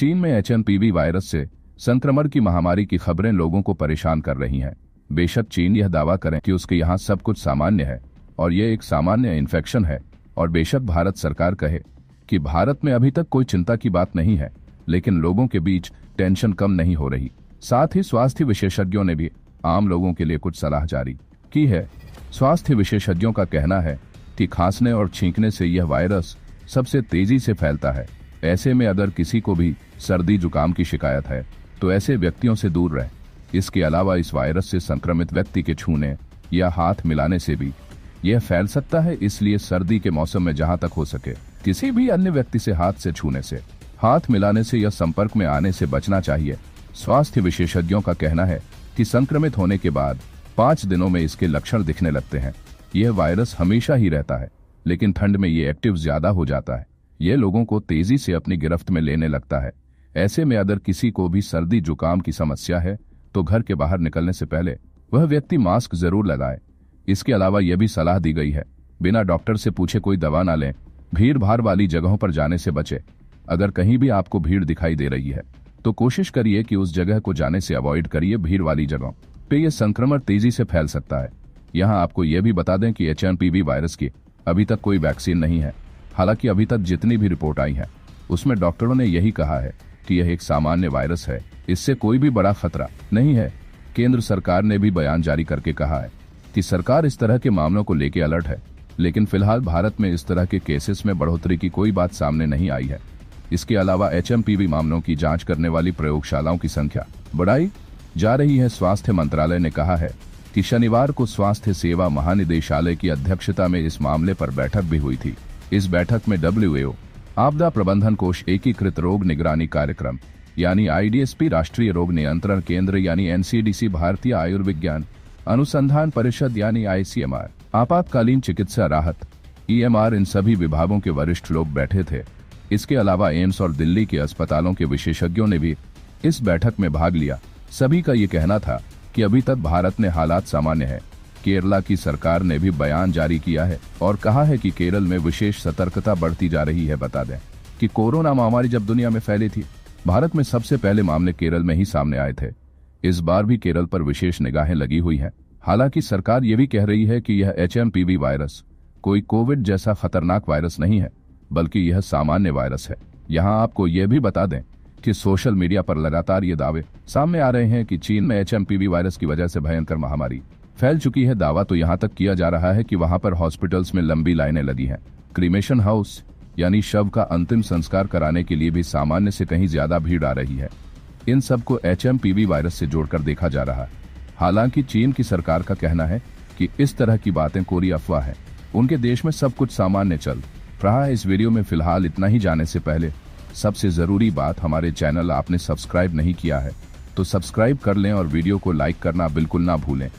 चीन में HMPV virus से संक्रमण की महामारी की खबरें लोगों को परेशान कर रही हैं। बेशक चीन यह दावा करें कि उसके यहाँ सब कुछ सामान्य है और यह एक सामान्य इन्फेक्शन है, और बेशक भारत सरकार कहे कि भारत में अभी तक कोई चिंता की बात नहीं है, लेकिन लोगों के बीच टेंशन कम नहीं हो रही। साथ ही स्वास्थ्य विशेषज्ञों ने भी आम लोगों के लिए कुछ सलाह जारी की है। स्वास्थ्य विशेषज्ञों का कहना है कि खांसने और छींकने से यह वायरस सबसे तेजी से फैलता है। ऐसे में अगर किसी को भी सर्दी जुकाम की शिकायत है तो ऐसे व्यक्तियों से दूर रहें। इसके अलावा इस वायरस से संक्रमित व्यक्ति के छूने या हाथ मिलाने से भी यह फैल सकता है, इसलिए सर्दी के मौसम में जहां तक हो सके किसी भी अन्य व्यक्ति से हाथ से छूने से, हाथ मिलाने से या संपर्क में आने से बचना चाहिए। स्वास्थ्य विशेषज्ञों का कहना है कि संक्रमित होने के बाद 5 दिनों में इसके लक्षण दिखने लगते हैं। यह वायरस हमेशा ही रहता है, लेकिन ठंड में ये एक्टिव ज्यादा हो जाता है। यह लोगों को तेजी से अपनी गिरफ्त में लेने लगता है। ऐसे में अगर किसी को भी सर्दी जुकाम की समस्या है तो घर के बाहर निकलने से पहले वह व्यक्ति मास्क जरूर लगाए। इसके अलावा यह भी सलाह दी गई है बिना डॉक्टर से पूछे कोई दवा ना लें। भीड़ भाड़ वाली जगहों पर जाने से बचे। अगर कहीं भी आपको भीड़ दिखाई दे रही है तो कोशिश करिए कि उस जगह को जाने से अवॉइड करिए। भीड़ वाली जगहों पे यह संक्रमण तेजी से फैल सकता है। यहाँ आपको यह भी बता दें कि एचएमपीवी वायरस की अभी तक कोई वैक्सीन नहीं है। हालांकि अभी तक जितनी भी रिपोर्ट आई है उसमें डॉक्टरों ने यही कहा है कि यह एक सामान्य वायरस है, इससे कोई भी बड़ा खतरा नहीं है। केंद्र सरकार ने भी बयान जारी करके कहा है कि सरकार इस तरह के मामलों को लेकर अलर्ट है, लेकिन फिलहाल भारत में इस तरह के केसेस में बढ़ोतरी की कोई बात सामने नहीं आई है। इसके अलावा एचएमपीवी मामलों की जांच करने वाली प्रयोगशालाओं की संख्या बढ़ाई जा रही है। स्वास्थ्य मंत्रालय ने कहा है कि शनिवार को स्वास्थ्य सेवा महानिदेशालय की अध्यक्षता में इस मामले पर बैठक भी हुई थी। इस बैठक में WHO, आपदा प्रबंधन कोष, एकीकृत रोग निगरानी कार्यक्रम यानी IDSP, राष्ट्रीय रोग नियंत्रण केंद्र यानी NCDC, भारतीय आयुर्विज्ञान अनुसंधान परिषद यानी ICMR, आपातकालीन चिकित्सा राहत EMR, इन सभी विभागों के वरिष्ठ लोग बैठे थे। इसके अलावा एम्स और दिल्ली के अस्पतालों के विशेषज्ञों ने भी इस बैठक में भाग लिया। सभी का ये कहना था कि अभी तक भारत में हालात सामान्य है। केरला की सरकार ने भी बयान जारी किया है और कहा है कि केरल में विशेष सतर्कता बढ़ती जा रही है। बता दें कि कोरोना महामारी जब दुनिया में फैली थी, भारत में सबसे पहले मामले केरल में ही सामने आए थे। इस बार भी केरल पर विशेष निगाहें लगी हुई हैं। हालांकि सरकार ये भी कह रही है कि यह एचएमपीवी वायरस कोई कोविड जैसा खतरनाक वायरस नहीं है, बल्कि यह सामान्य वायरस है। यहाँ आपको यह भी बता दें कि सोशल मीडिया पर लगातार ये दावे सामने आ रहे हैं कि चीन में एचएमपीवी वायरस की वजह से भयंकर महामारी फैल चुकी है। दावा तो यहाँ तक किया जा रहा है कि वहां पर हॉस्पिटल्स में लंबी लाइनें लगी हैं। क्रीमेशन हाउस यानी शव का अंतिम संस्कार कराने के लिए भी सामान्य से कहीं ज्यादा भीड़ आ रही है। इन सबको एचएमपीवी वायरस से जोड़कर देखा जा रहा है। हालांकि चीन की सरकार का कहना है कि इस तरह की बातें कोरी अफवाह है। उनके देश में सब कुछ सामान्य चल रहा है। इस वीडियो में फिलहाल इतना ही। जाने से पहले सबसे जरूरी बात, हमारे चैनल आपने सब्सक्राइब नहीं किया है तो सब्सक्राइब कर लें और वीडियो को लाइक करना बिल्कुल ना भूलें।